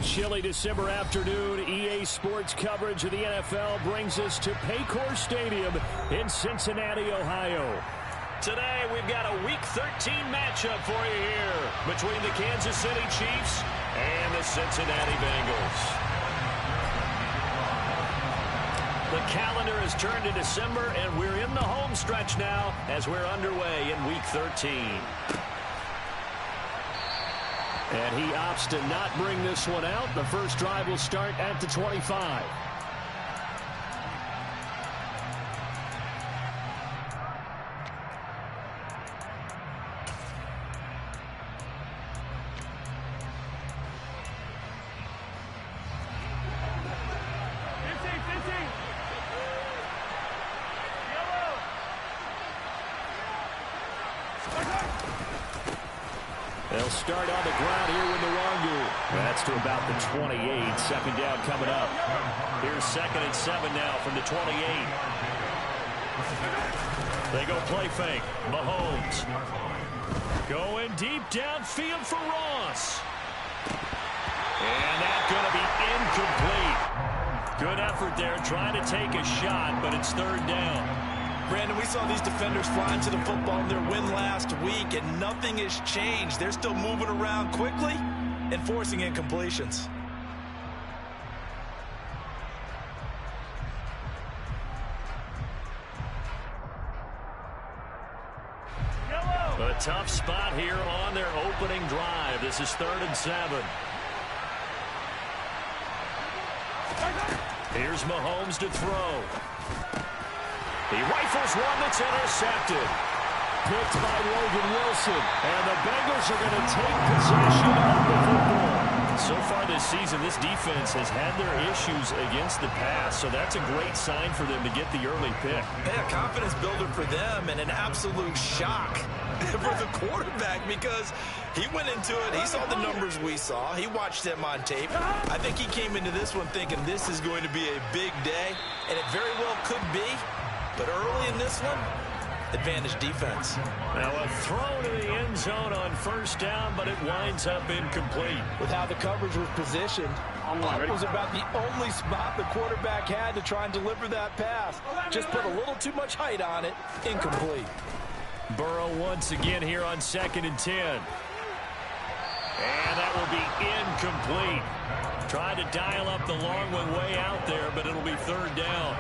chilly December afternoon, EA Sports coverage of the NFL brings us to Paycor Stadium in Cincinnati, Ohio. Today, we've got a Week 13 matchup for you here between the Kansas City Chiefs and the Cincinnati Bengals. The calendar has turned to December, and we're in the home stretch now as we're underway in Week 13. And he opts to not bring this one out. The first drive will start at the 25. They'll start on the ground here with Nwangu. That's to about the 28. Second down coming up. Here's 2nd and 7 now from the 28. They go play fake. Mahomes going deep downfield for Ross. And that's going to be incomplete. Good effort there trying to take a shot, but it's 3rd down. Brandon, we saw these defenders flying to the football in their win last week, and nothing has changed. They're still moving around quickly and forcing incompletions. A tough spot here on their opening drive. This is 3rd and 7. Here's Mahomes to throw. He rifles one that's intercepted. Picked by Logan Wilson. And the Bengals are going to take possession of the football. So far this season, this defense has had their issues against the pass. So that's a great sign for them to get the early pick. Yeah, confidence builder for them and an absolute shock for the quarterback because he went into it. He saw the numbers we saw. He watched them on tape. I think he came into this one thinking this is going to be a big day. And it very well could be. But early in this one, advantage defense. Now a throw to the end zone on 1st down, but it winds up incomplete. With how the coverage was positioned, that was about the only spot the quarterback had to try and deliver that pass. Just put a little too much height on it. Incomplete. Burrow once again here on 2nd and 10. And that will be incomplete. Trying to dial up the long one way out there, but it'll be 3rd down.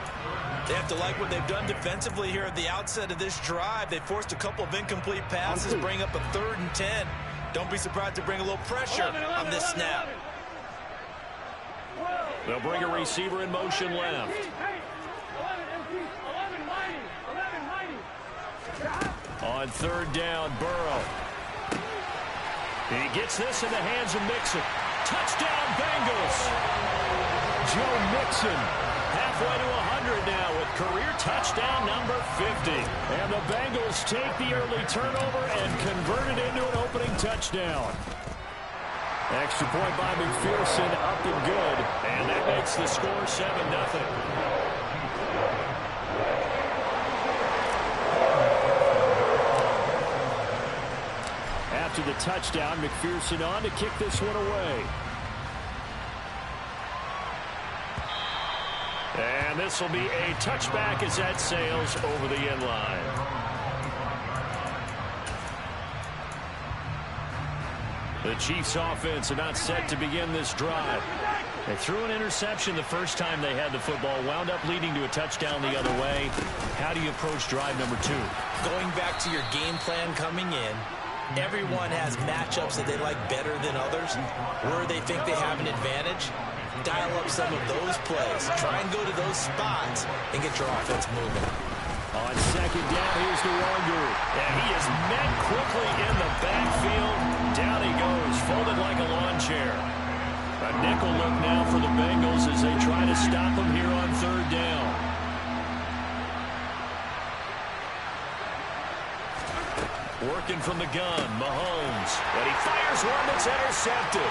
They have to like what they've done defensively here at the outset of this drive. They forced a couple of incomplete passes, bring up a 3rd and 10. Don't be surprised to bring a little pressure on this snap. They'll bring a receiver in motion left. On 3rd down, Burrow. He gets this in the hands of Mixon. Touchdown, Bengals. Joe Mixon halfway to 100 now with career touchdown number 50. And the Bengals take the early turnover and convert it into an opening touchdown. Extra point by McPherson, up and good. And that makes the score 7-0. After the touchdown, McPherson on to kick this one away. And this will be a touchback as that sails over the end line. The Chiefs offense are not set to begin this drive. They threw an interception the first time they had the football, wound up leading to a touchdown the other way. How do you approach drive number 2? Going back to your game plan coming in, everyone has matchups that they like better than others, where they think they have an advantage. Dial up some of those plays. Try and go to those spots and get your offense moving. On 2nd down, here's Nwangu. And he is met quickly in the backfield. Down he goes, folded like a lawn chair. A nickel look now for the Bengals as they try to stop him here on 3rd down. Working from the gun, Mahomes. And he fires one that's intercepted.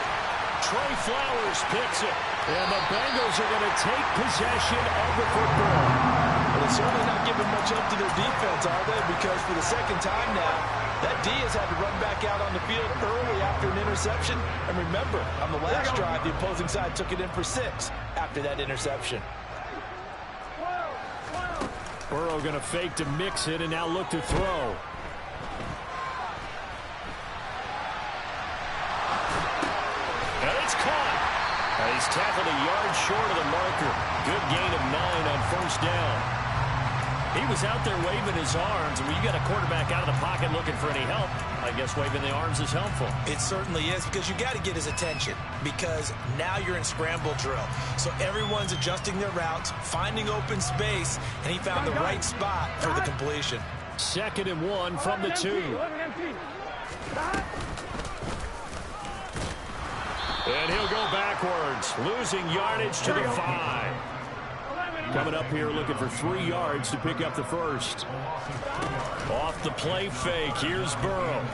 Trey Flowers picks it. And the Bengals are going to take possession of the football. Well, they're certainly not giving much up to their defense, are they? Because for the second time now, that D has had to run back out on the field early after an interception. And remember, on the last drive, the opposing side took it in for 6 after that interception. Burrow going to fake to mix it and now look to throw. And it's caught. And he's tackled a yard short of the marker. Good gain of 9 on first down. He was out there waving his arms, and when you got a quarterback out of the pocket looking for any help, I guess waving the arms is helpful. It certainly is, because you got to get his attention, because now you're in scramble drill. So everyone's adjusting their routes, finding open space, and he found the right spot for the completion. 2nd and 1 from the 2. And he'll go backwards, losing yardage to the 5. Coming up here looking for 3 yards to pick up the first. Off the play fake, here's Burrow.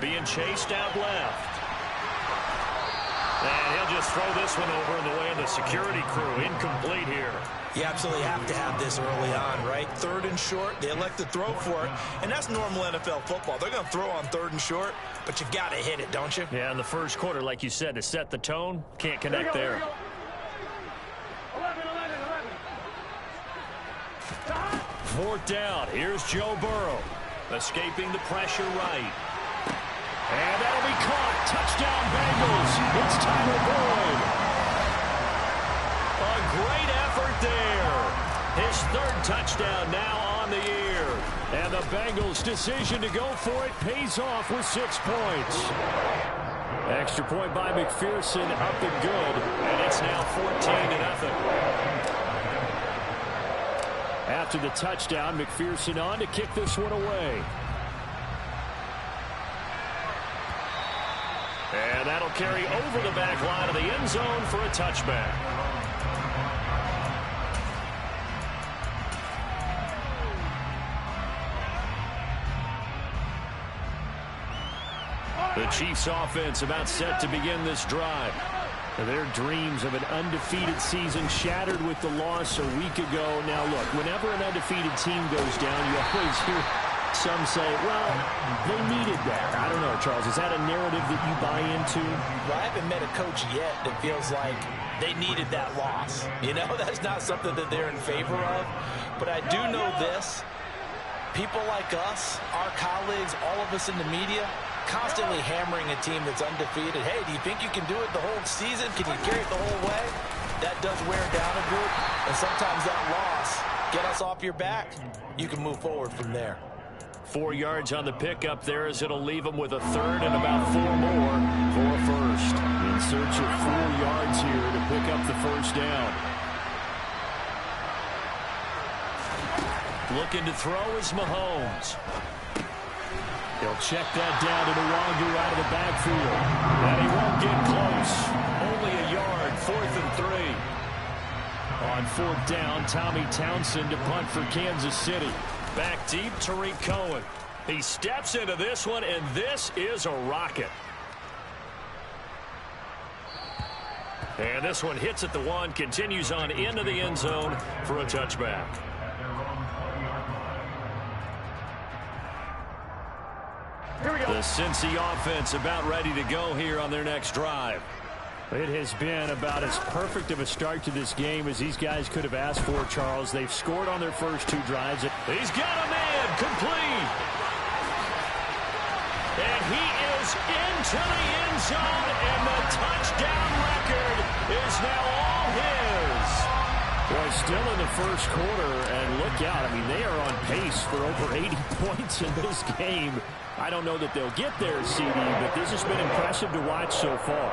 Being chased out left. And he'll just throw this one over in the way of the security crew. Incomplete here. You absolutely have to have this early on, right? 3rd and short, they elect to throw for it, and that's normal NFL football. They're going to throw on 3rd and short, but you got to hit it, don't you? Yeah, in the first quarter, like you said, to set the tone, can't connect there. 4th down. Here's Joe Burrow. Escaping the pressure right. And that'll be caught. Touchdown Bengals. It's Tyler Boyd. A great effort there. His 3rd touchdown now on the year. And the Bengals' decision to go for it pays off with 6 points. Extra point by McPherson, up and good. And it's now 14-0. After the touchdown, McPherson on to kick this one away. And that'll carry over the back line of the end zone for a touchback. The Chiefs offense about set to begin this drive. Their dreams of an undefeated season shattered with the loss a week ago. Now, look, whenever an undefeated team goes down, you always hear some say, well, they needed that. I don't know, Charles. Is that a narrative that you buy into? Well, I haven't met a coach yet that feels like they needed that loss. You know, that's not something that they're in favor of. But I do know this. People like us, our colleagues, all of us in the media, constantly hammering a team that's undefeated. Hey, do you think you can do it the whole season? Can you carry it the whole way? That does wear down a group. And sometimes that loss, get us off your back, you can move forward from there. 4 yards on the pickup there as it'll leave them with a 3rd and about 4 more for a first. In search of 4 yards here to pick up the first down. Looking to throw is Mahomes. He'll check that down to Nwangu out of the backfield. And he won't get close. Only a yard, 4th and 3. On 4th down, Tommy Townsend to punt for Kansas City. Back deep, Tariq Cohen. He steps into this one, and this is a rocket. And this one hits at the 1, continues on into the end zone for a touchback. The Cincy offense about ready to go here on their next drive. It has been about as perfect of a start to this game as these guys could have asked for, Charles. They've scored on their first 2 drives. He's got a man, complete. And he is into the end zone, and the touchdown record is now all his. Boy, still in the first quarter, and look out. I mean, they are on pace for over 80 points in this game. I don't know that they'll get there, CD, but this has been impressive to watch so far.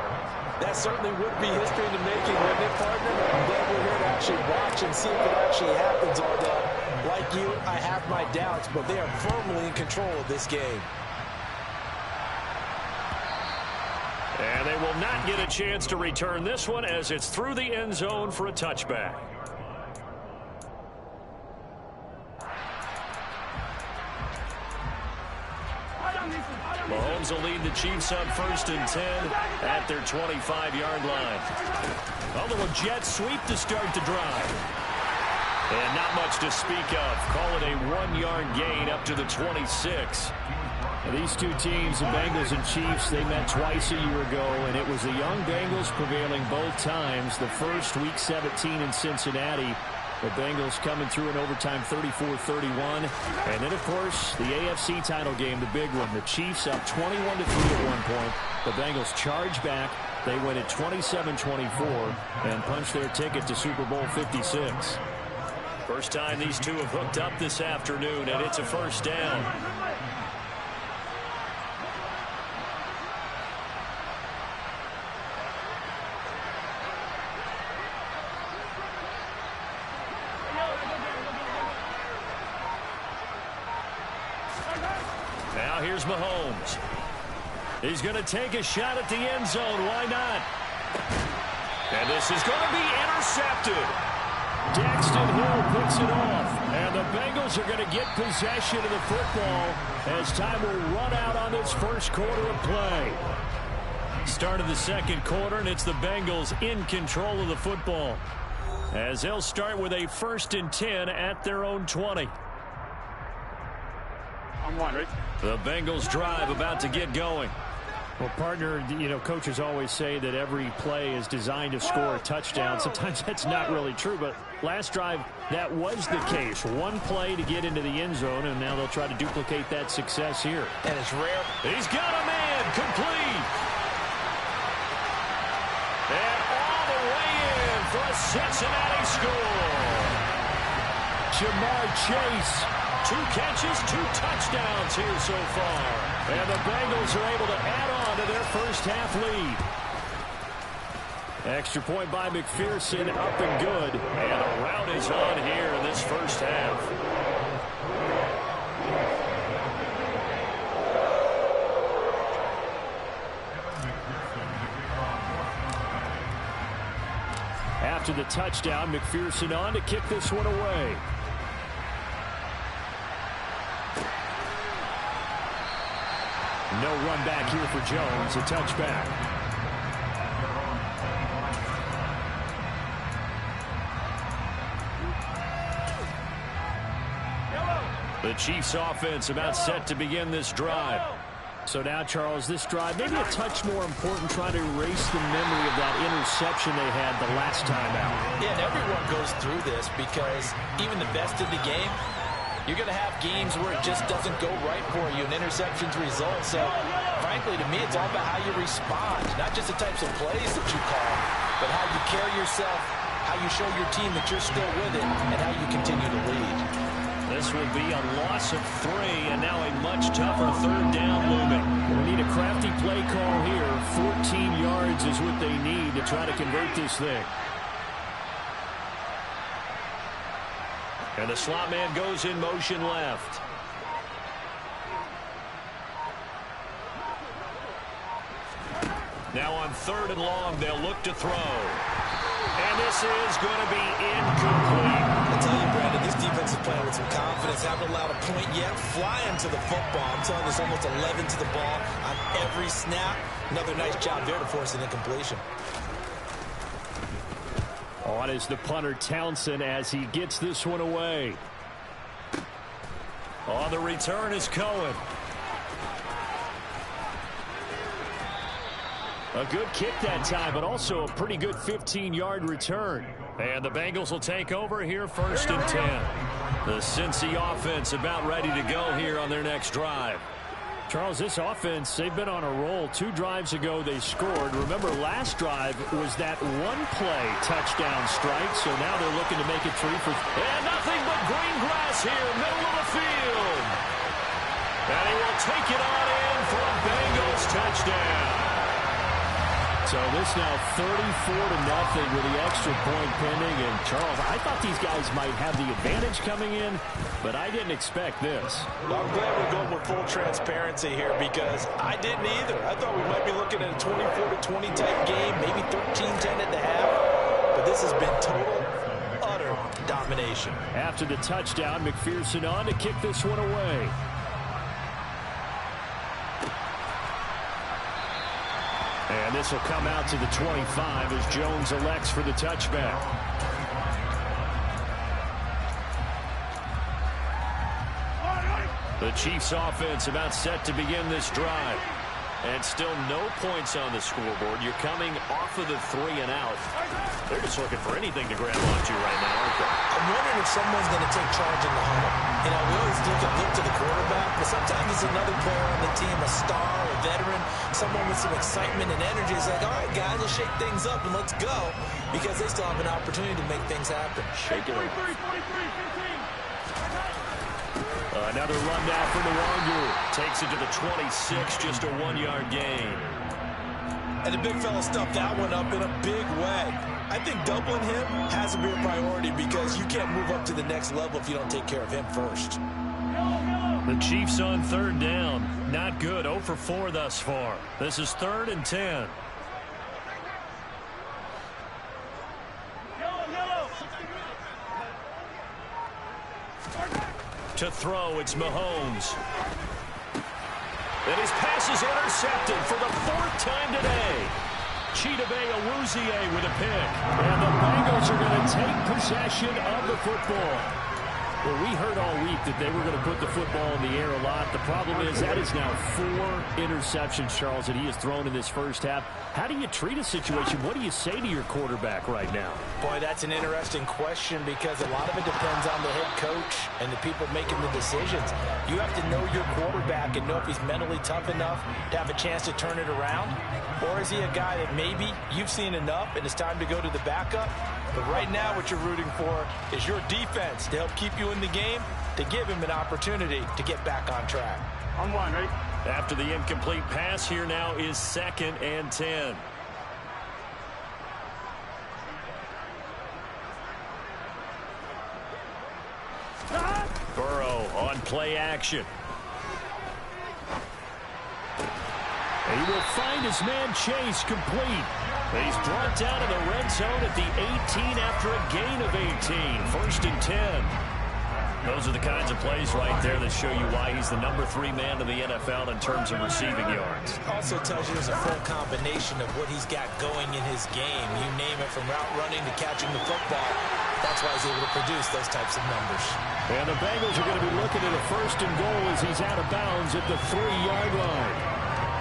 That certainly would be history in the making, wouldn't it, partner? I'm glad we're here to actually watch and see if it actually happens. Although, like you, I have my doubts, but they are firmly in control of this game. And they will not get a chance to return this one as it's through the end zone for a touchback. Mahomes will lead the Chiefs on 1st and 10 at their 25-yard line. A little jet sweep to start the drive. And not much to speak of. Call it a 1-yard gain up to the 26. These two teams, the Bengals and Chiefs, they met twice a year ago, and it was the young Bengals prevailing both times. The first, Week 17 in Cincinnati. The Bengals coming through in overtime 34-31. And then, of course, the AFC title game, the big one. The Chiefs up 21-3 at one point. The Bengals charge back. They win at 27-24 and punch their ticket to Super Bowl 56. First time these two have hooked up this afternoon, and it's a first down. Now here's Mahomes. He's going to take a shot at the end zone. Why not? And this is going to be intercepted. Daxton Hill picks it off. And the Bengals are going to get possession of the football as time will run out on this first quarter of play. Start of the second quarter, and it's the Bengals in control of the football, as they'll start with a 1st and 10 at their own 20. The Bengals drive about to get going. Well, partner, you know, coaches always say that every play is designed to score a touchdown. Sometimes that's not really true, but last drive, that was the case. One play to get into the end zone, and now they'll try to duplicate that success here. And it's rare. He's got a man complete. And all the way in for a Cincinnati score. Jamar Chase. 2 catches, 2 touchdowns here so far. And the Bengals are able to add on to their first half lead. Extra point by McPherson, up and good. And a rout is on here in this first half. After the touchdown, McPherson on to kick this one away. No run back here for Jones. A touchback. The Chiefs offense about set to begin this drive. So now, Charles, this drive maybe a touch more important, trying to erase the memory of that interception they had the last time out. Yeah, and everyone goes through this because even the best in the game, you're going to have games where it just doesn't go right for you, and interceptions result. So, frankly, to me, it's all about how you respond, not just the types of plays that you call, but how you carry yourself, how you show your team that you're still with it, and how you continue to lead. This will be a loss of 3, and now a much tougher 3rd down looming. We need a crafty play call here. 14 yards is what they need to try to convert this thing. And the slot man goes in motion left. Now on 3rd and long, they'll look to throw. And this is going to be incomplete. I tell you, Brandon, this defense is playing with some confidence. Haven't allowed a point yet. Flying to the football. I'm telling you, there's almost 11 to the ball on every snap. Another nice job there to force an incompletion. On is the punter, Townsend, as he gets this one away. On the return is Cohen. A good kick that time, but also a pretty good 15-yard return. And the Bengals will take over here 1st and 10. The Cincy offense about ready to go here on their next drive. Charles, this offense, they've been on a roll. 2 drives ago, they scored. Remember, last drive was that one-play touchdown strike, so now they're looking to make it 3 for... And nothing but green grass here, middle of the field. And he will take it on in for a Bengals touchdown. So this now 34-0 with the extra point pending. And, Charles, I thought these guys might have the advantage coming in, but I didn't expect this. Well, I'm glad we're going with full transparency here because I didn't either. I thought we might be looking at a 24-20 type game, maybe 13-10 at the half. But this has been total, utter domination. After the touchdown, McPherson on to kick this one away. And this will come out to the 25 as Jones elects for the touchback. The Chiefs offense about set to begin this drive. And still no points on the scoreboard. You're coming off of the 3 and out. They're just looking for anything to grab onto right now, aren't they? I'm wondering if someone's going to take charge in the huddle. You know, we always look to the quarterback, but sometimes it's another player on the team, a star, a veteran, someone with some excitement and energy. It's like, all right, guys, let's shake things up and let's go, because they still have an opportunity to make things happen. Shake it up. Another run now for Nwangu. Takes it to the 26, just a 1-yard gain. And the big fella stuffed that one up in a big way. I think doubling him has to be a priority because you can't move up to the next level if you don't take care of him first. The Chiefs on 3rd down. Not good. 0 for 4 thus far. This is 3rd and 10. To throw, it's Mahomes. And his pass is intercepted for the 4th time today. Chidobe Awuzie with a pick. And the Bengals are going to take possession of the football. Well, we heard all week that they were going to put the football in the air a lot. The problem is that is now 4 interceptions, Charles, that he has thrown in this first half. How do you treat a situation? What do you say to your quarterback right now? Boy, that's an interesting question because a lot of it depends on the head coach and the people making the decisions. You have to know your quarterback and know if he's mentally tough enough to have a chance to turn it around. Or is he a guy that maybe you've seen enough and it's time to go to the backup? But right now what you're rooting for is your defense to help keep you in the game, to give him an opportunity to get back on track. On 1, right? After the incomplete pass, here now is 2nd and 10. Burrow on play action. He will find his man Chase complete. He's brought down in the red zone at the 18 after a gain of 18. 1st and 10. Those are the kinds of plays right there that show you why he's the number 3 man in the NFL in terms of receiving yards. Also tells you there's a full combination of what he's got going in his game. You name it, from route running to catching the football. That's why he's able to produce those types of numbers. And the Bengals are going to be looking at a 1st and goal as he's out of bounds at the 3-yard line.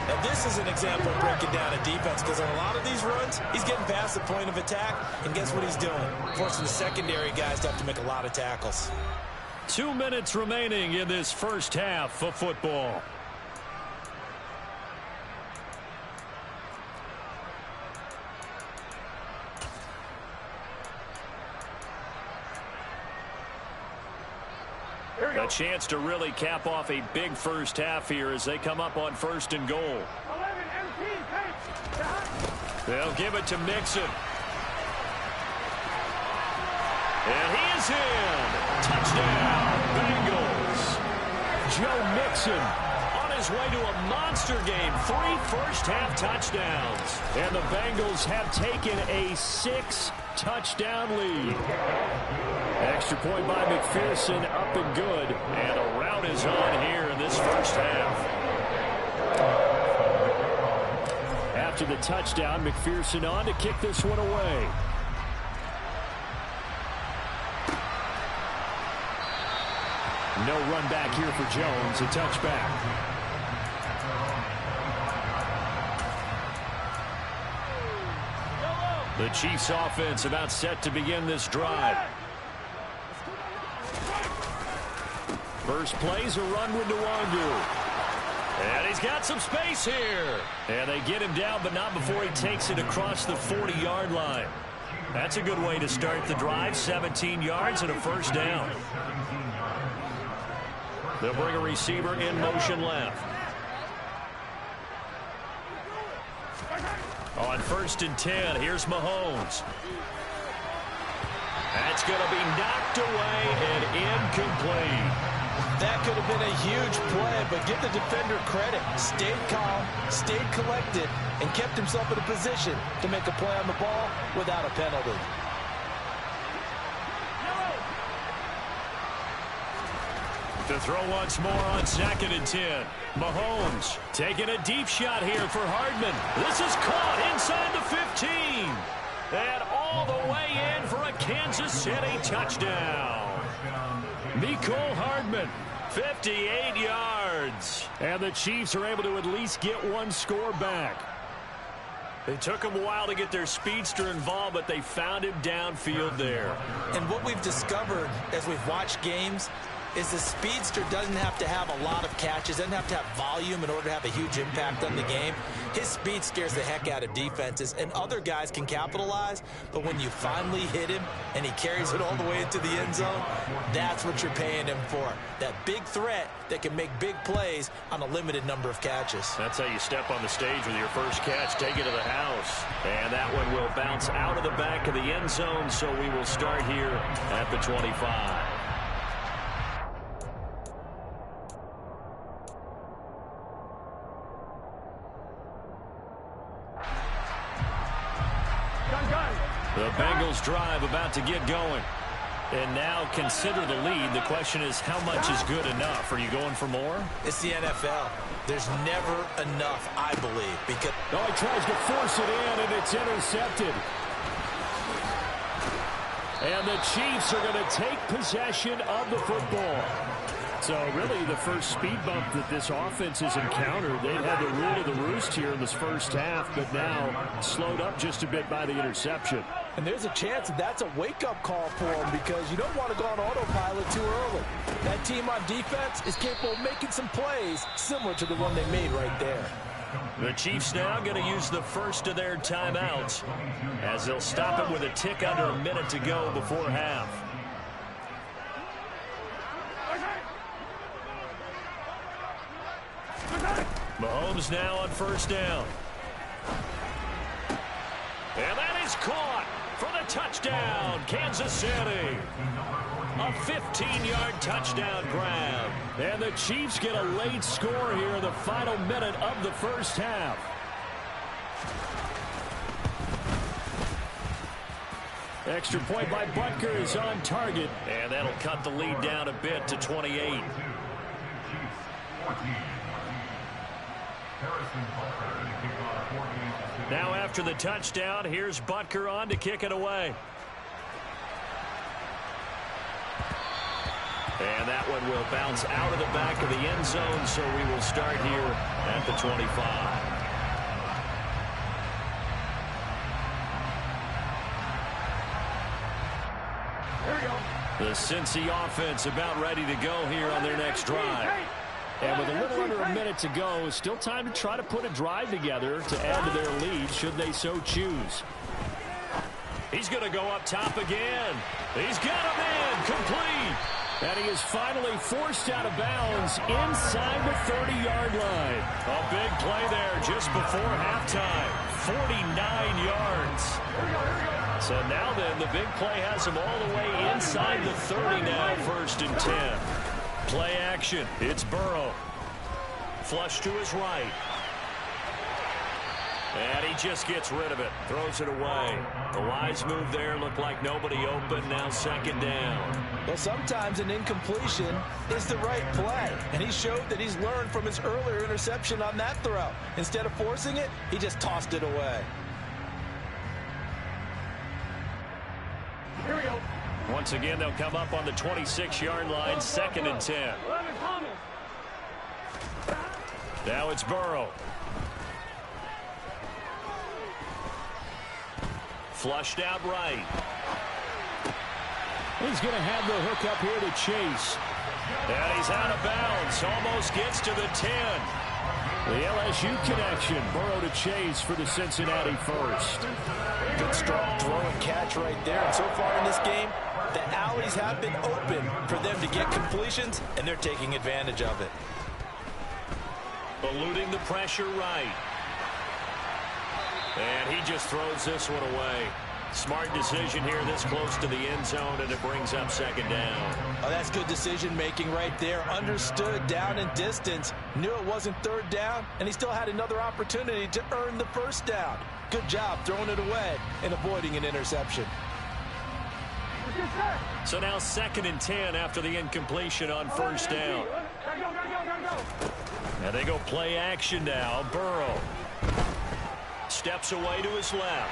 And this is an example of breaking down a defense, because on a lot of these runs, he's getting past the point of attack, and guess what he's doing? Forcing the secondary guys to have to make a lot of tackles. 2 minutes remaining in this first half of football. A chance to really cap off a big first half here as they come up on 1st and goal. They'll give it to Mixon. And he is in. Touchdown, Bengals. Joe Mixon on his way to a monster game. 3 first-half touchdowns. And the Bengals have taken a 6-touchdown lead. Extra point by McPherson, up and good. And a rout is on here in this first half. After the touchdown, McPherson on to kick this one away. No run back here for Jones. A touchback. The Chiefs offense about set to begin this drive. First play's a run with Nwangu. And he's got some space here. And they get him down, but not before he takes it across the 40-yard line. That's a good way to start the drive. 17 yards and a first down. They'll bring a receiver in motion left. On 1st and 10, here's Mahomes. That's going to be knocked away and incomplete. That could have been a huge play, but give the defender credit. Stayed calm, stayed collected, and kept himself in a position to make a play on the ball without a penalty. To throw once more on 2nd and 10. Mahomes taking a deep shot here for Hardman. This is caught inside the 15. And all the way in for a Kansas City touchdown. Mecole Hardman, 58 yards. And the Chiefs are able to at least get one score back. It took them a while to get their speedster involved, but they found him downfield there. And what we've discovered as we've watched games is the speedster doesn't have to have a lot of catches, doesn't have to have volume in order to have a huge impact on the game. His speed scares the heck out of defenses, and other guys can capitalize, but when you finally hit him and he carries it all the way into the end zone, that's what you're paying him for. That big threat that can make big plays on a limited number of catches. That's how you step on the stage with your first catch, take it to the house. And that one will bounce out of the back of the end zone, so we will start here at the 25. The Bengals drive about to get going. And now consider the lead. The question is, how much is good enough? Are you going for more? It's the NFL. There's never enough, I believe. Because he tries to force it in, and it's intercepted. And the Chiefs are going to take possession of the football. So really the first speed bump that this offense has encountered. They've had the rule of the roost here in this first half, but now slowed up just a bit by the interception. And there's a chance that that's a wake-up call for them, because you don't want to go on autopilot too early. That team on defense is capable of making some plays similar to the one they made right there. The Chiefs now going to use the first of their timeouts as they'll stop it with a tick under a minute to go before half. Mahomes now on first down. And that is caught for the touchdown, Kansas City. A 15-yard touchdown grab. And the Chiefs get a late score here in the final minute of the first half. Extra point by Butker is on target. And that'll cut the lead down a bit to 28. Now after the touchdown, here's Butker on to kick it away. And that one will bounce out of the back of the end zone, so we will start here at the 25. The Cincy offense about ready to go here on their next drive. And with a little under a minute to go, still time to try to put a drive together to add to their lead should they so choose. He's going to go up top again. He's got him in, complete. And he is finally forced out of bounds inside the 30-yard line. A big play there just before halftime. 49 yards. So now then, the big play has him all the way inside the 30 now, 1st and 10. Play action. It's Burrow. Flush to his right. And he just gets rid of it. Throws it away. The wise move there. Looked like nobody open. Now 2nd down. Well, sometimes an incompletion is the right play. And he showed that he's learned from his earlier interception on that throw. Instead of forcing it, he just tossed it away. Here we go. Once again, they'll come up on the 26-yard line, 2nd and 10. Now it's Burrow. Flushed out right. He's going to have the hook up here to Chase. And he's out of bounds. Almost gets to the 10. The LSU connection. Burrow to Chase for the Cincinnati first. Good strong throw and catch right there. And so far in this game, the alleys have been open for them to get completions, and they're taking advantage of it. Eluding the pressure right. And he just throws this one away. Smart decision here this close to the end zone, and it brings up 2nd down. Oh, that's good decision-making right there. Understood down and distance. Knew it wasn't 3rd down, and he still had another opportunity to earn the 1st down. Good job throwing it away and avoiding an interception. So now 2nd and 10 after the incompletion on first down. And they go play action now. Burrow steps away to his left.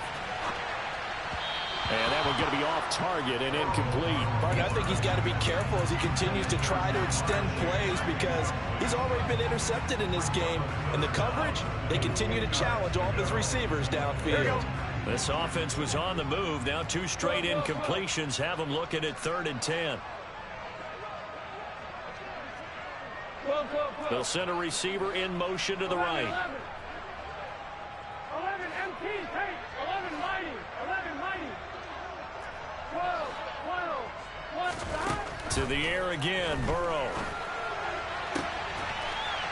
And that one's going to be off target and incomplete. But I think he's got to be careful as he continues to try to extend plays because he's already been intercepted in this game. And the coverage, they continue to challenge all of his receivers downfield. This offense was on the move. Now 2 straight incompletions have them looking at 3rd and 10. They'll send a receiver in motion to the right. 11 empty, 11 mighty, 11 mighty. 12, 1. To the air again, Burrow.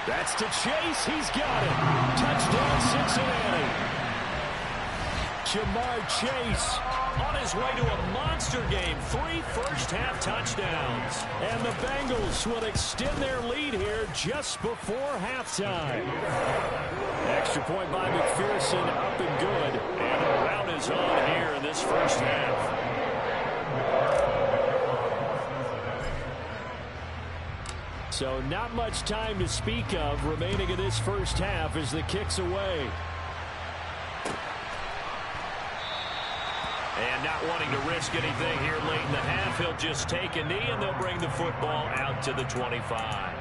That's to Chase. He's got it. Touchdown, Cincinnati. Jamar Chase on his way to a monster game. 3 first-half touchdowns. And the Bengals will extend their lead here just before halftime. Extra point by McPherson, up and good. And the rout is on here in this first half. So not much time to speak of remaining in this first half as the kick's away. And not wanting to risk anything here late in the half, he'll just take a knee and they'll bring the football out to the 25.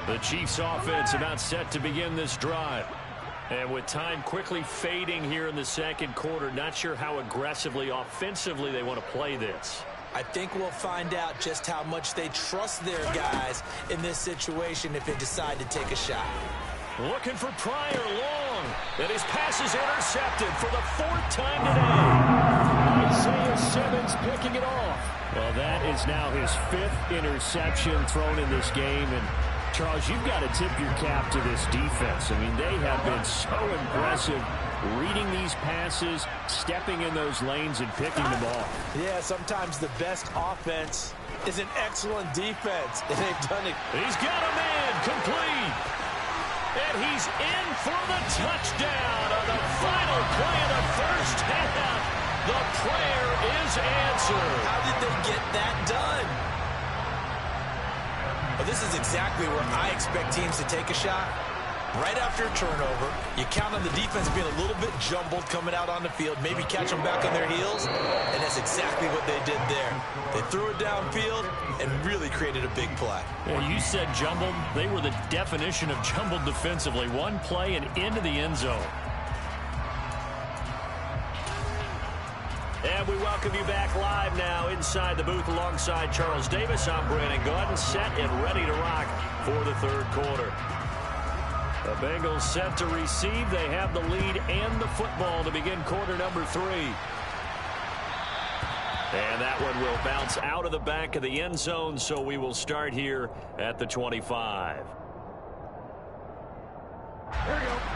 The Chiefs offense about set to begin this drive. And with time quickly fading here in the second quarter, not sure how aggressively, offensively they want to play this. I think we'll find out just how much they trust their guys in this situation if they decide to take a shot. Looking for Pryor long. And his pass is intercepted for the 4th time today. Isaiah Simmons picking it off. Well, that is now his 5th interception thrown in this game. And Charles, you've got to tip your cap to this defense. I mean, they have been so impressive reading these passes, stepping in those lanes, and picking them off. Yeah, sometimes the best offense is an excellent defense, and they've done it. He's got a man complete. And he's in for the touchdown on the final play of the first half. The prayer is answered. How did they get that done? Well, this is exactly where I expect teams to take a shot. Right after a turnover, you count on the defense being a little bit jumbled coming out on the field, maybe catch them back on their heels, and that's exactly what they did there. They threw it downfield and really created a big play. Yeah, you said jumbled. They were the definition of jumbled defensively. One play and into the end zone. And we welcome you back live now inside the booth alongside Charles Davis. I'm Brandon Gordon, set and ready to rock for the 3rd quarter. The Bengals set to receive. They have the lead and the football to begin quarter number 3. And that one will bounce out of the back of the end zone, so we will start here at the 25.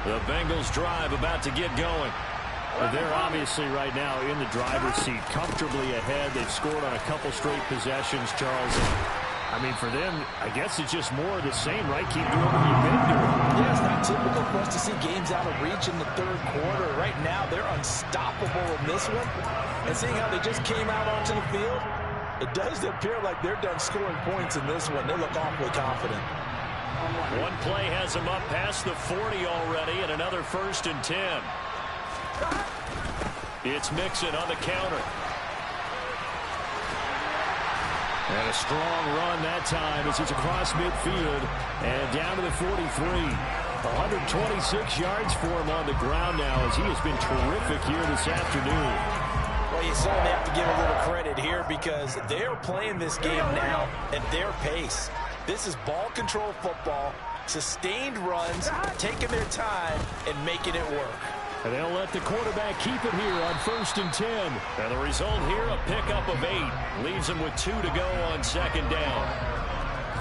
The Bengals drive about to get going. They're obviously right now in the driver's seat, comfortably ahead. They've scored on a couple straight possessions, Charles. I mean, for them, I guess it's just more of the same, right? Keep doing what you've been doing. Yeah, it's not typical for us to see games out of reach in the 3rd quarter. Right now, they're unstoppable in this one. And seeing how they just came out onto the field, it does appear like they're done scoring points in this one. They look awfully confident. One play has them up past the 40 already, and another 1st and 10. It's Mixon on the counter. And a strong run that time as it's across midfield and down to the 43. 126 yards for him on the ground now as he has been terrific here this afternoon. Well, you certainly have to give a little credit here because they're playing this game now at their pace. This is ball control football, sustained runs, taking their time and making it work. And they'll let the quarterback keep it here on 1st and 10. And the result here, a pickup of 8. Leaves him with 2 to go on 2nd down.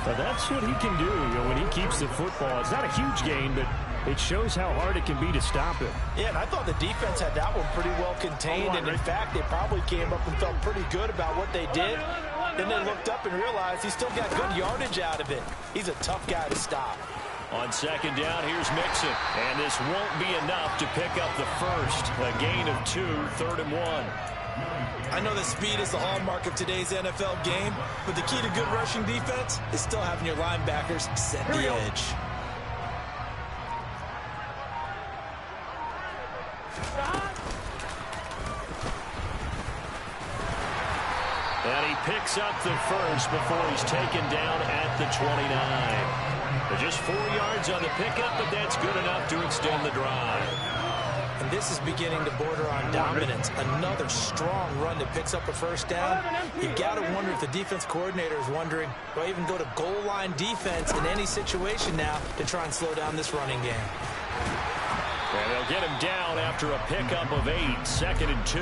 But that's what he can do, when he keeps the football. It's not a huge gain, but it shows how hard it can be to stop him. Yeah, and I thought the defense had that one pretty well contained. And in fact, they probably came up and felt pretty good about what they did. Then they looked up and realized he still got good yardage out of it. He's a tough guy to stop. On second down, here's Mixon. And this won't be enough to pick up the first. A gain of 2, 3rd and 1. I know that speed is the hallmark of today's NFL game, but the key to good rushing defense is still having your linebackers set the edge. And he picks up the first before he's taken down at the 29. Just 4 yards on the pickup, but that's good enough to extend the drive. And this is beginning to border on dominance. Another strong run that picks up a first down. You got to wonder if the defense coordinator is wondering, do I even go to goal line defense in any situation now to try and slow down this running game? And they'll get him down after a pickup of 8, 2nd and 2.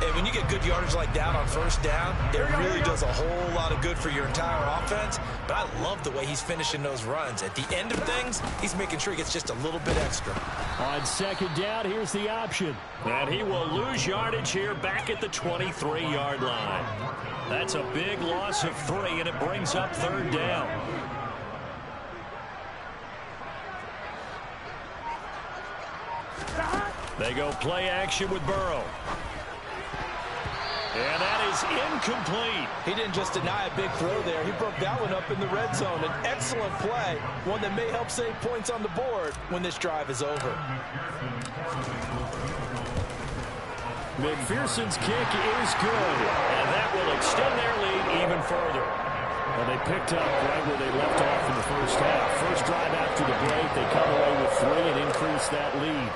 Hey, when you get good yardage like that on first down, it really does a whole lot of good for your entire offense. But I love the way he's finishing those runs. At the end of things, he's making sure he gets just a little bit extra. On second down, here's the option. And he will lose yardage here back at the 23-yard line. That's a big loss of 3, and it brings up 3rd down. They go play action with Burrow. And that is incomplete. He didn't just deny a big throw there. He broke that one up in the red zone. An excellent play, one that may help save points on the board when this drive is over. McPherson's kick is good, and that will extend their lead even further. Well, they picked up right where they left off in the first half. First drive after the break, they come away with 3 and increase that lead.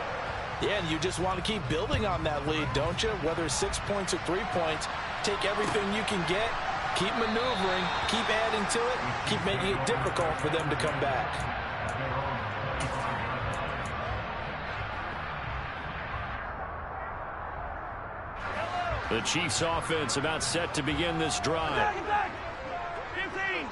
Yeah, and you just want to keep building on that lead, don't you? Whether it's 6 points or 3 points, take everything you can get, keep maneuvering, keep adding to it, keep making it difficult for them to come back. The Chiefs offense about set to begin this drive. 15.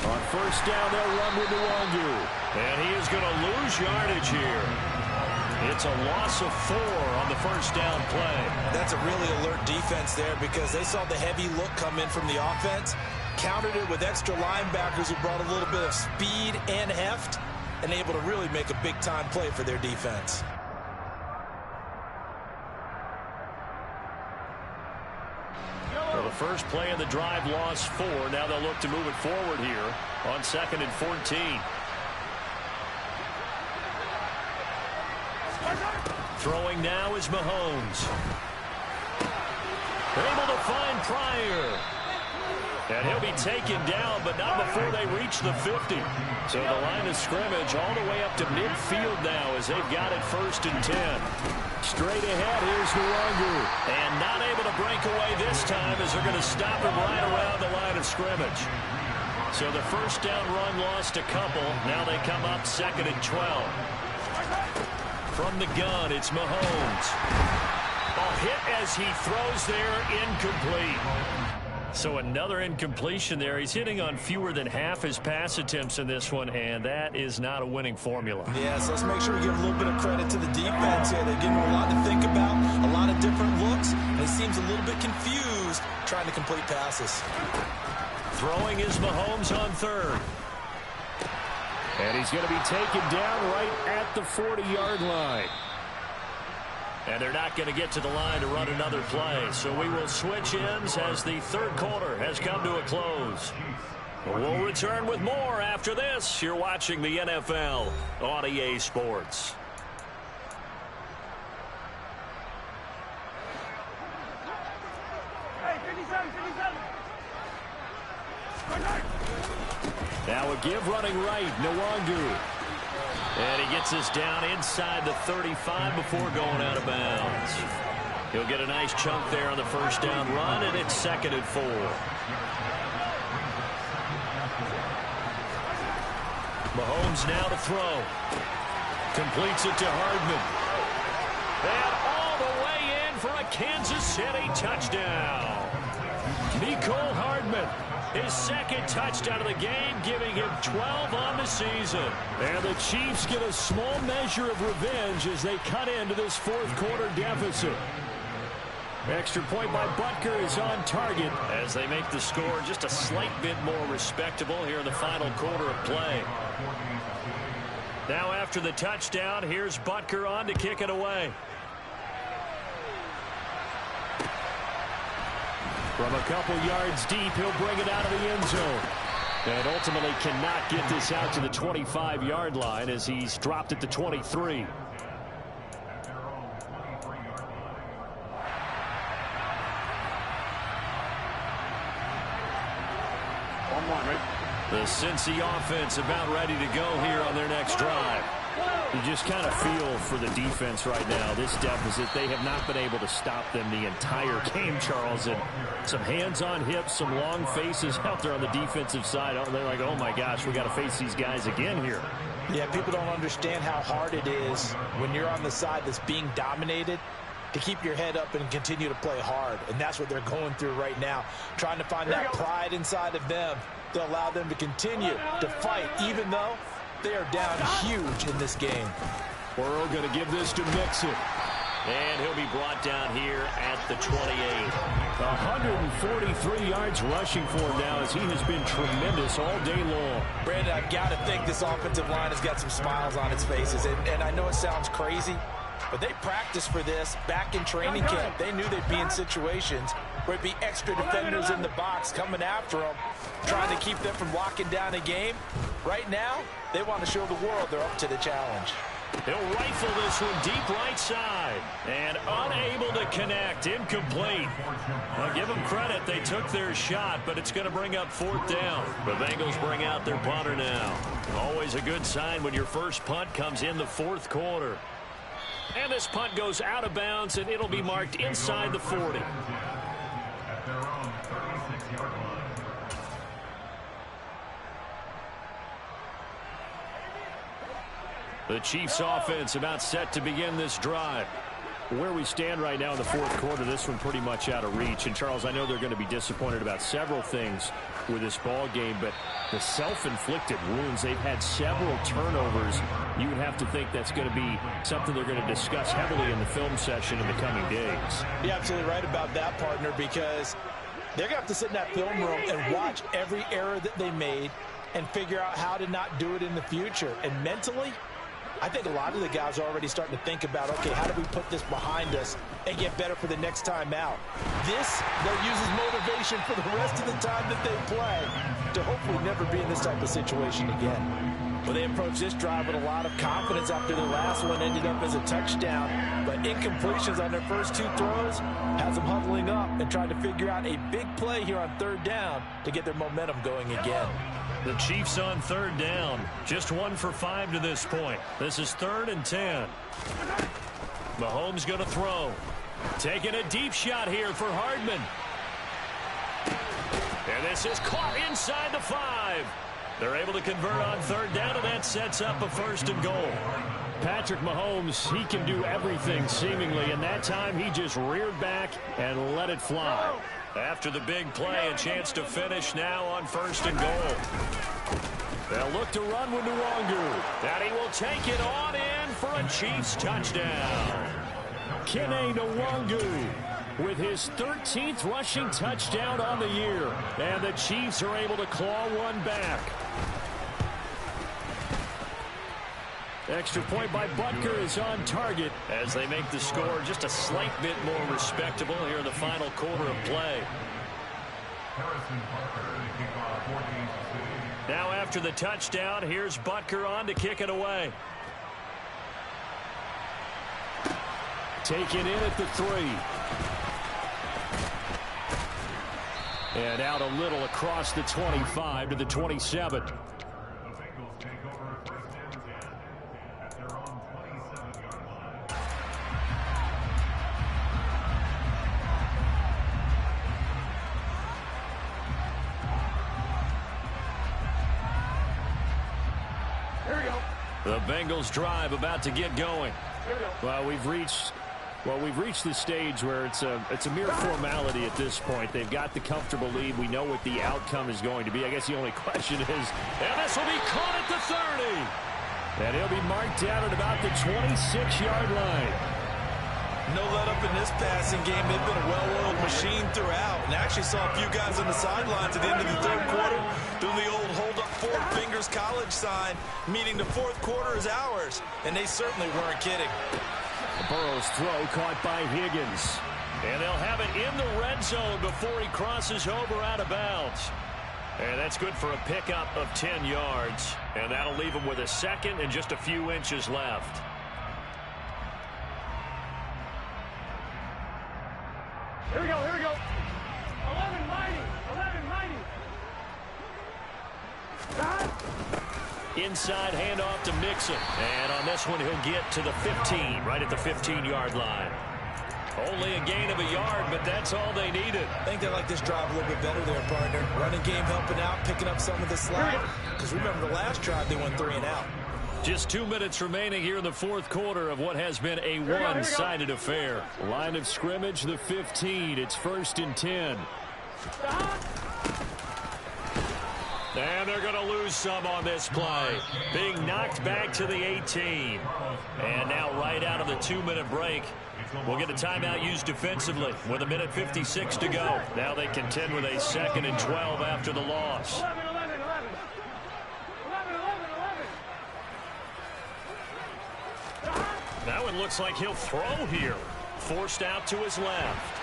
On first down, they'll run with Nwangu. And he is going to lose yardage here. It's a loss of 4 on the first down play. That's a really alert defense there because they saw the heavy look come in from the offense, countered it with extra linebackers who brought a little bit of speed and heft, and able to really make a big-time play for their defense. Well, the first play of the drive lost 4. Now they'll look to move it forward here on 2nd and 14. Throwing now is Mahomes. Able to find Pryor. And he'll be taken down, but not before they reach the 50. So the line of scrimmage all the way up to midfield now as they've got it 1st and 10. Straight ahead, here's Nwangu. And not able to break away this time as they're going to stop him right around the line of scrimmage. So the first down run lost a couple. Now they come up 2nd and 12. From the gun, it's Mahomes. Ball hit as he throws there, incomplete. So another incompletion there. He's hitting on fewer than half his pass attempts in this one, and that is not a winning formula. Yeah, so let's make sure we give a little bit of credit to the defense here. They're giving him a lot to think about, a lot of different looks, and he seems a little bit confused trying to complete passes. Throwing is Mahomes on 3rd. And he's going to be taken down right at the 40-yard line. And they're not going to get to the line to run another play. So we will switch ends as the 3rd quarter has come to a close. We'll return with more after this. You're watching the NFL on EA Sports. Hey, 57, 57. Now a give running right, Nwangu. And he gets us down inside the 35 before going out of bounds. He'll get a nice chunk there on the first down run, and it's 2nd and 4. Mahomes now to throw. Completes it to Hardman. And all the way in for a Kansas City touchdown. Mecole Hardman. His 2nd touchdown of the game, giving him 12 on the season. And the Chiefs get a small measure of revenge as they cut into this 4th quarter deficit. Extra point by Butker is on target as they make the score just a slight bit more respectable here in the final quarter of play. Now after the touchdown, here's Butker on to kick it away. From a couple yards deep, he'll bring it out of the end zone. And ultimately cannot get this out to the 25-yard line as he's dropped at the 23. The Cincy offense about ready to go here on their next drive. You just kind of feel for the defense right now. This deficit, they have not been able to stop them the entire game, Charles. And some hands on hips, some long faces out there on the defensive side. They're like, oh, my gosh, we got to face these guys again here. Yeah, people don't understand how hard it is when you're on the side that's being dominated to keep your head up and continue to play hard. And that's what they're going through right now, trying to find that pride inside of them to allow them to continue to fight, even though they are down huge in this game. Burrow going to give this to Mixon. And he'll be brought down here at the 28. 143 yards rushing for him now as he has been tremendous all day long. Brandon, I've got to think this offensive line has got some smiles on its faces. And I know it sounds crazy, but they practiced for this back in training camp. They knew they'd be in situations where it'd be extra defenders in the box coming after them, trying to keep them from locking down a game. Right now, they want to show the world they're up to the challenge. He'll rifle this one deep right side. And unable to connect. Incomplete. I'll give them credit. They took their shot, but it's going to bring up fourth down. The Bengals bring out their punter now. Always a good sign when your first punt comes in the fourth quarter. And this punt goes out of bounds, and it'll be marked inside the 40. The Chiefs offense about set to begin this drive. Where we stand right now in the fourth quarter, this one pretty much out of reach. And, Charles, I know they're going to be disappointed about several things with this ball game, but the self-inflicted wounds, they've had several turnovers. You would have to think that's going to be something they're going to discuss heavily in the film session in the coming days. You're absolutely right about that, partner, because they're going to have to sit in that film room and watch every error that they made and figure out how to not do it in the future. And mentally, I think a lot of the guys are already starting to think about, okay, how do we put this behind us and get better for the next time out? This, they'll use as motivation for the rest of the time that they play to hopefully never be in this type of situation again. Well, they approached this drive with a lot of confidence after their last one ended up as a touchdown. But incompletions on their first two throws has them huddling up and trying to figure out a big play here on third down to get their momentum going again. The Chiefs on third down. Just 1 for 5 to this point. This is 3rd and 10. Mahomes going to throw. Taking a deep shot here for Hardman. And this is caught inside the 5. They're able to convert on third down, and that sets up a 1st and goal. Patrick Mahomes, he can do everything seemingly, and that time he just reared back and let it fly. After the big play, a chance to finish now on 1st and goal. They'll look to run with Nwangu. And he will take it on in for a Chiefs touchdown. Kene Nwangu with his 13th rushing touchdown on the year. And the Chiefs are able to claw one back. Extra point by Butker is on target as they make the score just a slight bit more respectable here in the final quarter of play. Now after the touchdown, here's Butker on to kick it away. Taken in at the 3. And out a little across the 25 to the 27. The Bengals drive about to get going. Well, we've reached the stage where it's a mere formality at this point. They've got the comfortable lead. We know what the outcome is going to be. I guess the only question is, and this will be caught at the 30. And he'll be marked down at about the 26-yard line. No let up in this passing game. They've been a well-oiled machine throughout. And actually saw a few guys on the sidelines at the end of the third quarter doing the old hold up four fingers college sign, meaning the fourth quarter is ours. And they certainly weren't kidding. Burrow's throw caught by Higgins. And they'll have it in the red zone before he crosses over out of bounds. And that's good for a pickup of 10 yards. And that'll leave him with a second and just a few inches left. Here we go, here we go. 11 mighty, 11 mighty. Inside handoff to Mixon. And on this one, he'll get to the 15, right at the 15-yard line. Only a gain of a yard, but that's all they needed. I think they like this drive a little bit better there, partner. Running game helping out, picking up some of the slack. Because remember, the last drive, they went 3 and out. Just 2 minutes remaining here in the fourth quarter of what has been a one-sided affair. Line of scrimmage, the 15. It's 1st and 10. And they're going to lose some on this play. Being knocked back to the 18. And now right out of the 2-minute break, we'll get a timeout used defensively with 1:56 to go. Now they contend with a 2nd and 12 after the loss. 11, 11, 11. 11, 11, 11. Now it looks like he'll throw here. Forced out to his left.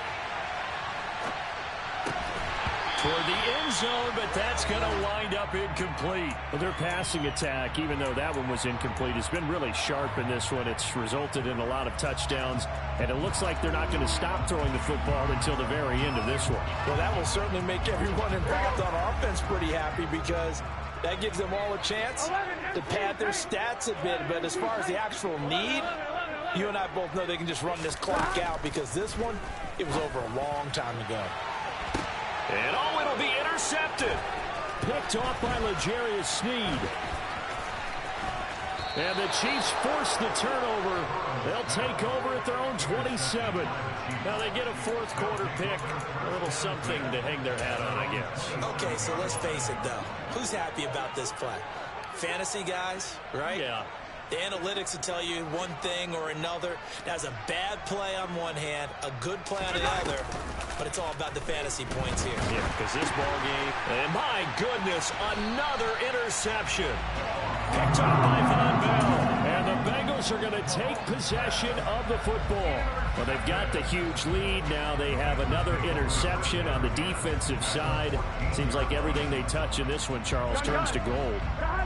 Toward the end zone, but that's going to wind up incomplete. Well, their passing attack, even though that one was incomplete, has been really sharp in this one. It's resulted in a lot of touchdowns, and it looks like they're not going to stop throwing the football until the very end of this one. Well, that will certainly make everyone involved on offense pretty happy because that gives them all a chance to pad their stats a bit. But as far as the actual need, you and I both know they can just run this clock out because this one, it was over a long time ago. And oh, it'll be intercepted. Picked off by L'Jarius Sneed. And the Chiefs force the turnover. They'll take over at their own 27. Now they get a fourth quarter pick. A little something to hang their hat on, I guess. Okay, so let's face it, though. Who's happy about this play? Fantasy guys, right? Yeah. The analytics will tell you one thing or another. That's a bad play on one hand, a good play on the other, but it's all about the fantasy points here. Yeah, because this ball game, and my goodness, another interception. Picked up by Von Bell. And the Bengals are going to take possession of the football. Well, they've got the huge lead. Now they have another interception on the defensive side. Seems like everything they touch in this one, Charles, turns to gold.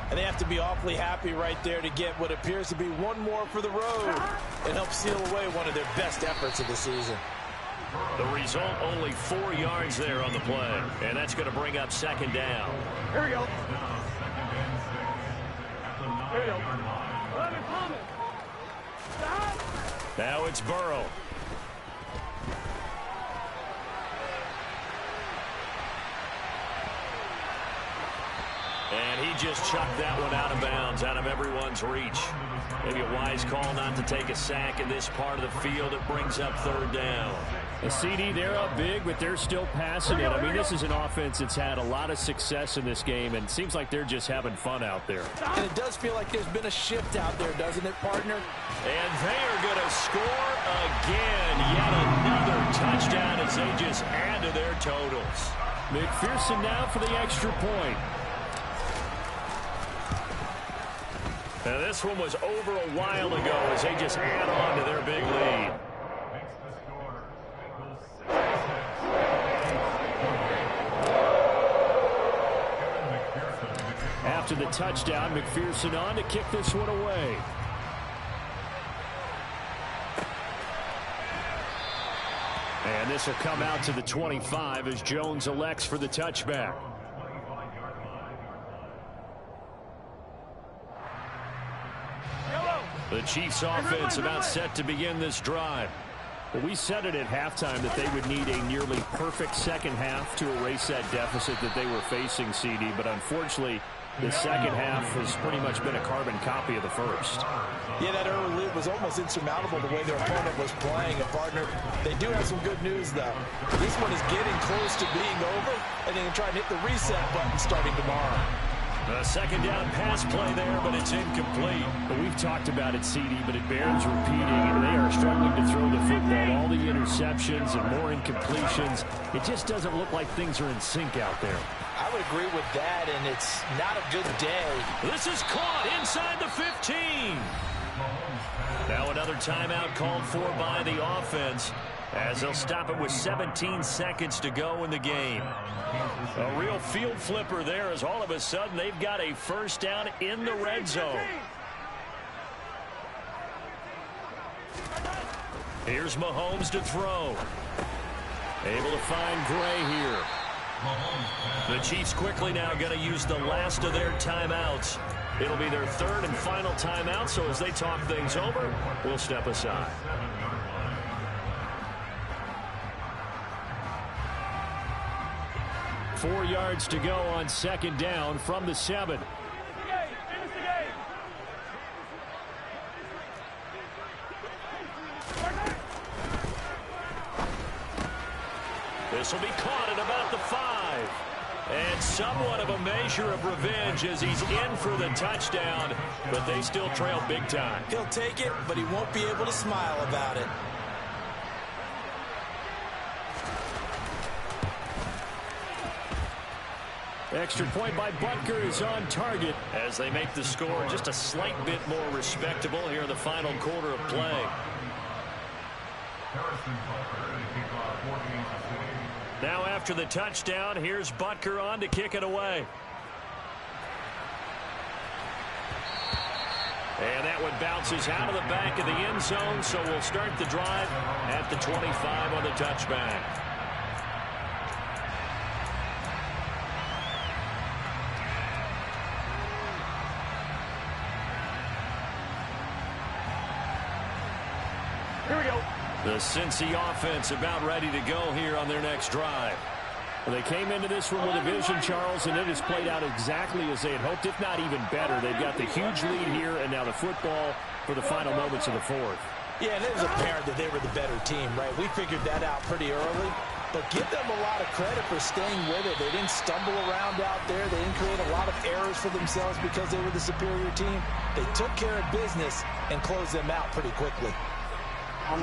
And they have to be awfully happy right there to get what appears to be one more for the road and help seal away one of their best efforts of the season. The result, only 4 yards there on the play. And that's going to bring up 2nd down. Here we go. Here we go. 11, Thomas. Now it's Burrow. And he just chucked that one out of bounds, out of everyone's reach. Maybe a wise call not to take a sack in this part of the field. It brings up 3rd down. A CD, they're up big, but they're still passing it. I mean, this is an offense that's had a lot of success in this game, and it seems like they're just having fun out there. And it does feel like there's been a shift out there, doesn't it, partner? And they are going to score again. Yet another touchdown as they just add to their totals. McPherson now for the extra point. Now this one was over a while ago as they just add on to their big lead. After the touchdown, McPherson on to kick this one away. And this will come out to the 25 as Jones elects for the touchback. The Chiefs offense about set to begin this drive. Well, we said it at halftime that they would need a nearly perfect second half to erase that deficit that they were facing, CD. But unfortunately, the second half has pretty much been a carbon copy of the first. Yeah, that early lead was almost insurmountable the way their opponent was playing. A partner, they do have some good news, though. This one is getting close to being over, and they can try and hit the reset button starting tomorrow. A second down pass play there, but it's incomplete. We've talked about it, CD, but it bears repeating. They are struggling to throw the football. All the interceptions and more incompletions. It just doesn't look like things are in sync out there. I would agree with that, and it's not a good day. This is caught inside the 15. Now another timeout called for by the offense, as they'll stop it with 17 seconds to go in the game. A real field flipper there, as all of a sudden they've got a first down in the red zone. Here's Mahomes to throw. Able to find Gray here. The Chiefs quickly now going to use the last of their timeouts. It'll be their third and final timeout, so as they talk things over, we'll step aside. Four yards to go on second down from the 7. This will be caught at about the 5. And somewhat of a measure of revenge as he's in for the touchdown, but they still trail big time. He'll take it, but he won't be able to smile about it. Extra point by Butker is on target as they make the score just a slight bit more respectable here in the final quarter of play. Now after the touchdown, here's Butker on to kick it away. And that one bounces out of the back of the end zone, so we'll start the drive at the 25 on the touchback. Here we go. The Cincy offense about ready to go here on their next drive. Well, they came into this one with a vision, Charles, and it has played out exactly as they had hoped, if not even better. They've got the huge lead here, and now the football for the final moments of the fourth. Yeah, and it was apparent that they were the better team, right? We figured that out pretty early. But give them a lot of credit for staying with it. They didn't stumble around out there. They didn't create a lot of errors for themselves because they were the superior team. They took care of business and closed them out pretty quickly. One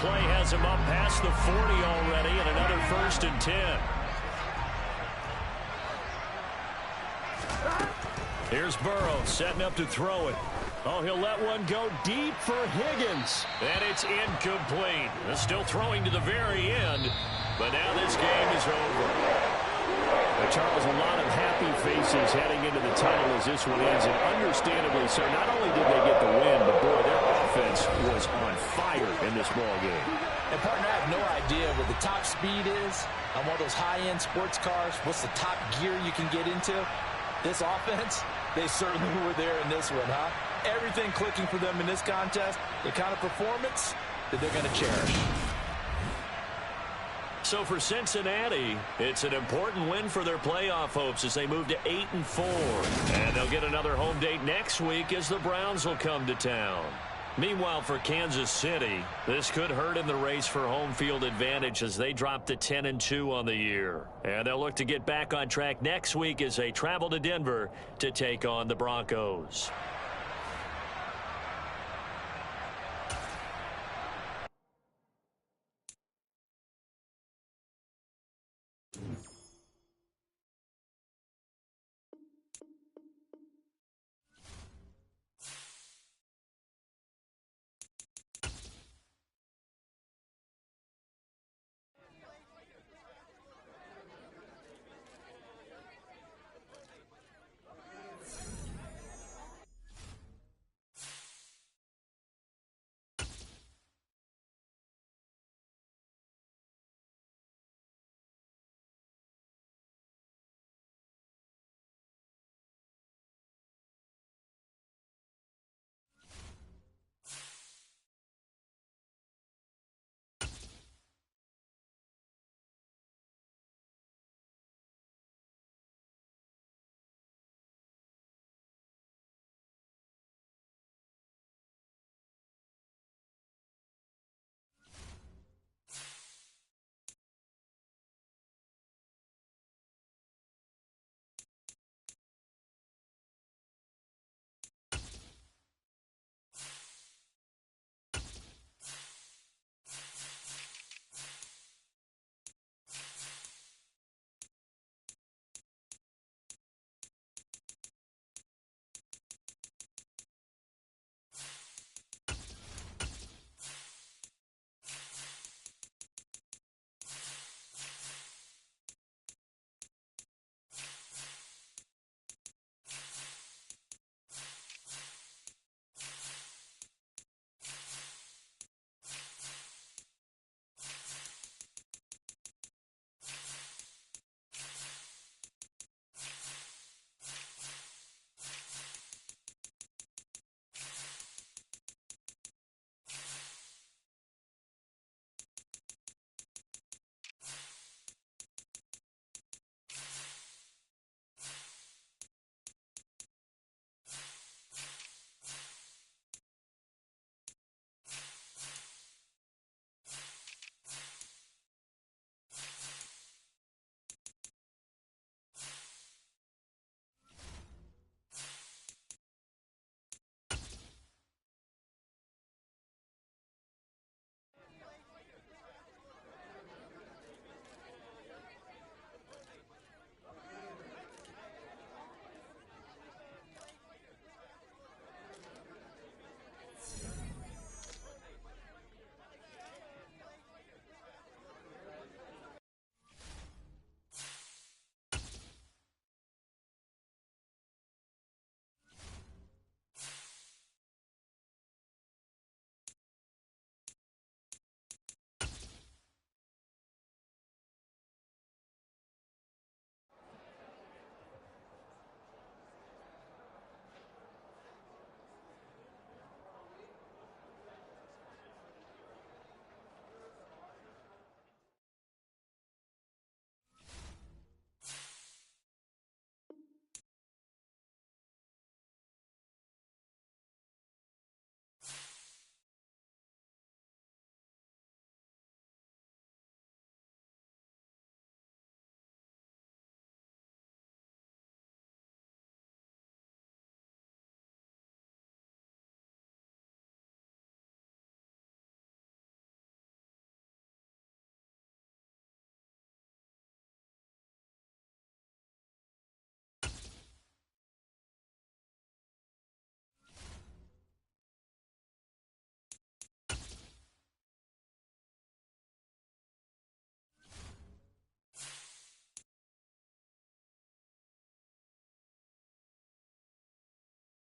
play has him up past the 40 already, and another 1st and 10. Here's Burrow setting up to throw it. Oh, he'll let one go deep for Higgins. And it's incomplete. They're still throwing to the very end, but now this game is over. Charles, a lot of happy faces heading into the tunnel as this one ends, and understandably so. Not only did they get the win, but boy, their offense was on fire in this ball game. And partner, I have no idea what the top speed is on one of those high-end sports cars. What's the top gear you can get into? This offense, they certainly were there in this one, huh? Everything clicking for them in this contest, the kind of performance that they're going to cherish. So for Cincinnati, it's an important win for their playoff hopes as they move to 8-4. And they'll get another home date next week as the Browns will come to town. Meanwhile, for Kansas City, this could hurt in the race for home field advantage as they drop to 10-2 on the year. And they'll look to get back on track next week as they travel to Denver to take on the Broncos.